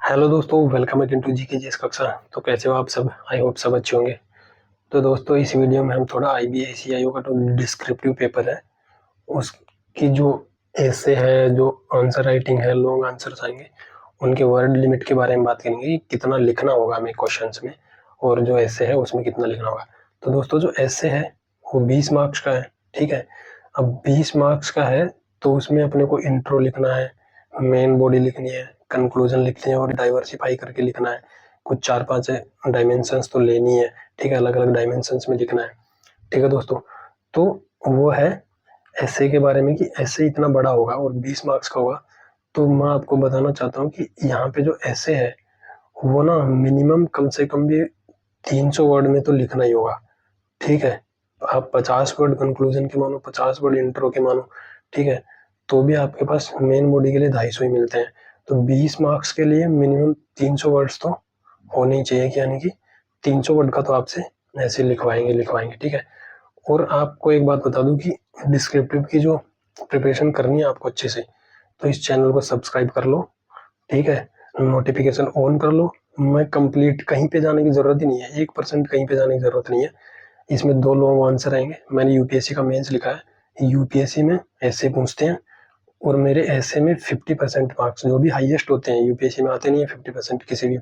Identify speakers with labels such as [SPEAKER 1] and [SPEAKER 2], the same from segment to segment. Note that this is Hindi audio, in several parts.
[SPEAKER 1] हेलो दोस्तों, welcome back into GK GS कक्षा। तो कैसे हो आप सब? आई होप सब अच्छे होंगे। तो दोस्तों, इस वीडियो में हम थोड़ा आईबीएसईआईओ का जो डिस्क्रिप्टिव पेपर है उसकी जो ऐसे है, जो आंसर राइटिंग है, लॉन्ग आंसर्स आएंगे, उनके वर्ड लिमिट के बारे में बात करेंगे कि कितना लिखना होगा हमें क्वेश्चंस में, और जो ऐसे है उसमें कितना लिखना होगा। तो दोस्तों, जो ऐसे है वो 20 मार्क्स का है। ठीक है, अब 20 मार्क्स का है तो उसमें अपने को इंट्रो लिखना है, मेन बॉडी लिखनी है, कंक्लूजन लिखनी है और डाइवर्सिफाई करके लिखना है। कुछ 4-5 डायमेंशंस तो लेनी है। ठीक है, अलग अलग डायमेंशंस में लिखना है। ठीक है दोस्तों, तो वो है ऐसे के बारे में कि ऐसे इतना बड़ा होगा और 20 मार्क्स का होगा। तो मैं आपको बताना चाहता हूँ कि यहाँ पे जो ऐसे है वो ना मिनिमम कम से कम भी 300 वर्ड में तो लिखना ही होगा। ठीक है, आप 50 वर्ड कंक्लूजन के मानो, 50 वर्ड इंट्रो के मानो। ठीक है, तो भी आपके पास मेन बॉडी के लिए 250 ही मिलते हैं। तो 20 मार्क्स के लिए मिनिमम 300 वर्ड्स तो होने ही चाहिए, कि यानी कि 300 वर्ड का तो आपसे ऐसे लिखवाएंगे। ठीक है, और आपको एक बात बता दूं कि डिस्क्रिप्टिव की जो प्रिपरेशन करनी है आपको अच्छे से, तो इस चैनल को सब्सक्राइब कर लो। ठीक है, नोटिफिकेशन ऑन कर लो। मैं कंप्लीट कहीं पे जाने की जरूरत ही नहीं है, 1% कहीं पे जाने की जरूरत नहीं है। इसमें 2 लॉन्ग आंसर आएंगे। मैंने यूपीएससी का मेंस लिखा है। यूपीएससी में ऐसे पूछते हैं और मेरे ऐसे में 50% मार्क्स जो भी हाईएस्ट होते हैं यूपीएससी में आते नहीं है 50% किसी भी,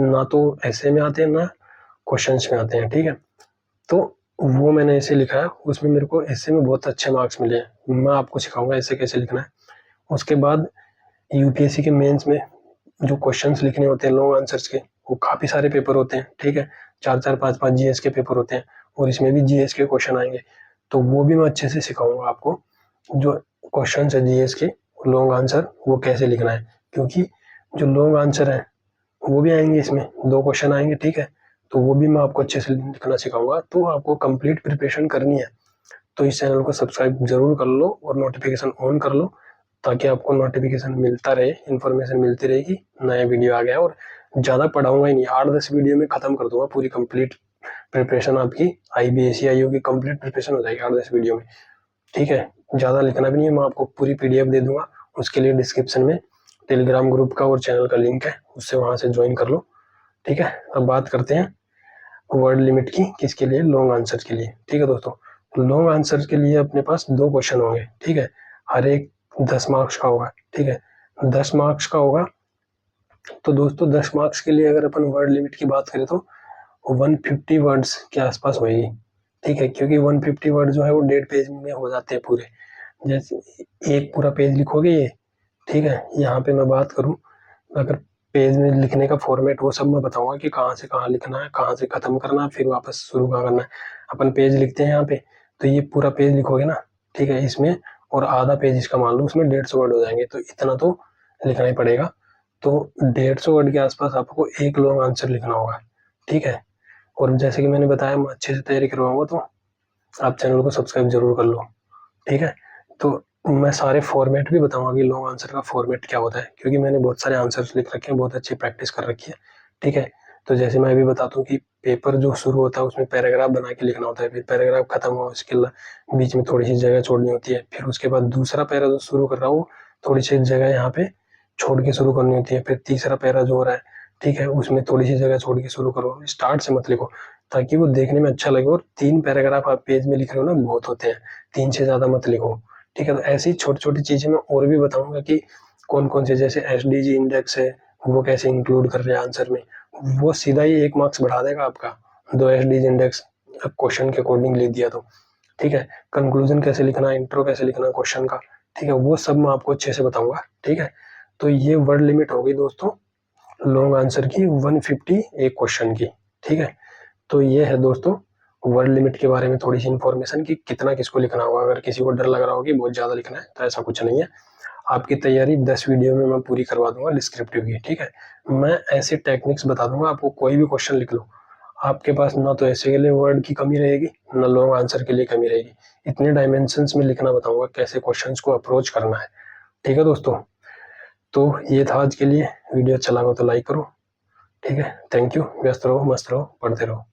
[SPEAKER 1] ना तो ऐसे में आते हैं ना क्वेश्चंस में आते हैं। ठीक है, तो वो मैंने ऐसे लिखा है, उसमें मेरे को ऐसे में बहुत अच्छे मार्क्स मिले हैं। मैं आपको सिखाऊंगा ऐसे कैसे लिखना है। उसके बाद यूपीएससी के मेंस में जो क्वेश्चंस लिखने होते हैं लॉन्ग आंसर्स के, वो काफी सारे पेपर होते हैं। ठीक है, 4-4 5-5 जीएस के पेपर होते हैं और इसमें भी जीएस के क्वेश्चन आएंगे। तो वो भी मैं अच्छे से सिखाऊंगा आपको, जो क्वेश्चन है जीएस के लॉन्ग आंसर वो कैसे लिखना है। क्योंकि जो लॉन्ग आंसर है वो भी आएंगे, इसमें 2 क्वेश्चन आएंगे। ठीक है, तो वो भी मैं आपको अच्छे से लिखना सिखाऊंगा। तो आपको कंप्लीट प्रिपरेशन करनी है तो इस चैनल को सब्सक्राइब जरूर कर लो और नोटिफिकेशन ऑन कर लो, ताकि आपको नोटिफिकेशन मिलता रहे, इन्फॉर्मेशन मिलती रहेगी नया वीडियो आ गया। और ज़्यादा पढ़ाऊंगा ही नहीं, 8-10 वीडियो में खत्म कर दूंगा पूरी कंप्लीट प्रिपरेशन आपकी। आईबीएसईआईओ की कंप्लीट प्रिपरेशन हो जाएगी 8-10 वीडियो में। ठीक है, ज़्यादा लिखना भी नहीं है, मैं आपको पूरी पीडीएफ दे दूंगा। उसके लिए डिस्क्रिप्शन में टेलीग्राम ग्रुप का और चैनल का लिंक है, उससे वहां से ज्वाइन कर लो। ठीक है, अब बात करते हैं वर्ड लिमिट की, किसके लिए? लॉन्ग आंसर के लिए। ठीक है दोस्तों, लॉन्ग आंसर के लिए अपने पास 2 क्वेश्चन होंगे। ठीक है, हर एक 10 मार्क्स का होगा। ठीक है, 10 मार्क्स का होगा। तो दोस्तों, 10 मार्क्स के लिए अगर अपन वर्ड लिमिट की बात करें तो 150 वर्ड्स के आसपास होगी। ठीक है, क्योंकि 150 वर्ड जो है वो 1.5 पेज में हो जाते हैं पूरे। जैसे एक पूरा पेज लिखोगे ये। ठीक है, यहाँ पे मैं बात करूँ, अगर पेज में लिखने का फॉर्मेट वो सब मैं बताऊंगा कि कहाँ से कहाँ लिखना है, कहाँ से खत्म करना है, फिर वापस शुरू कहाँ करना है। अपन पेज लिखते हैं यहाँ पे, तो ये पूरा पेज लिखोगे ना। ठीक है, इसमें और आधा पेज इसका मान लो, उसमें 150 वर्ड हो जाएंगे, तो इतना तो लिखना ही पड़ेगा। तो 150 वर्ड के आसपास आपको एक लॉन्ग आंसर लिखना होगा। ठीक है, और जैसे कि मैंने बताया, मैं अच्छे से तैयारी करवाऊंगा, तो आप चैनल को सब्सक्राइब जरूर कर लो। ठीक है, तो मैं सारे फॉर्मेट भी बताऊंगा कि लॉन्ग आंसर का फॉर्मेट क्या होता है, क्योंकि मैंने बहुत सारे आंसर्स लिख रखे हैं, बहुत अच्छी प्रैक्टिस कर रखी है। ठीक है, तो जैसे मैं अभी बताता हूँ कि पेपर जो शुरू होता है उसमें पैराग्राफ बना के लिखना होता है, फिर पैराग्राफ खत्म हुआ उसके बीच में थोड़ी सी जगह छोड़नी होती है, फिर उसके बाद दूसरा पैरा जो शुरू कर रहा हूँ थोड़ी सी जगह यहाँ पे छोड़ के शुरू करनी होती है, फिर तीसरा पैरा जो हो रहा है, ठीक है, उसमें थोड़ी सी जगह छोड़ के शुरू करो, स्टार्ट से मत लिखो, ताकि वो देखने में अच्छा लगे। और 3 पैराग्राफ आप पेज में लिख रहे हो ना, बहुत होते हैं, 3 से ज्यादा मत लिखो। ठीक है, तो ऐसी छोटी छोटी चीजें मैं और भी बताऊंगा कि कौन कौन से, जैसे एसडीजी इंडेक्स है वो कैसे इंक्लूड कर रहे हैं आंसर में, वो सीधा ही 1 मार्क्स बढ़ा देगा आपका। 2 एसडीजी इंडेक्स क्वेश्चन के अकॉर्डिंग लिख दिया तो। ठीक है, कंक्लूजन कैसे लिखना, इंट्रो कैसे लिखना क्वेश्चन का, ठीक है, वो सब मैं आपको अच्छे से बताऊंगा। ठीक है, तो ये वर्ड लिमिट हो गई दोस्तों लॉन्ग आंसर की 150 एक क्वेश्चन की। ठीक है, तो ये है दोस्तों वर्ड लिमिट के बारे में थोड़ी सी इन्फॉर्मेशन कि कितना किसको लिखना होगा। अगर किसी को डर लग रहा हो कि बहुत ज्यादा लिखना है, तो ऐसा कुछ नहीं है। आपकी तैयारी 10 वीडियो में मैं पूरी करवा दूंगा डिस्क्रिप्टिव की। ठीक है, मैं ऐसे टेक्निक्स बता दूंगा, आपको कोई भी क्वेश्चन लिख लो, आपके पास ना तो ऐसे के लिए वर्ड की कमी रहेगी, ना लॉन्ग आंसर के लिए कमी रहेगी। इतने डायमेंशंस में लिखना बताऊंगा, कैसे क्वेश्चंस को अप्रोच करना है। ठीक है दोस्तों, तो ये था आज के लिए। वीडियो अच्छा लगा तो लाइक करो। ठीक है, थैंक यू। व्यस्त रहो, मस्त रहो, पढ़ते रहो।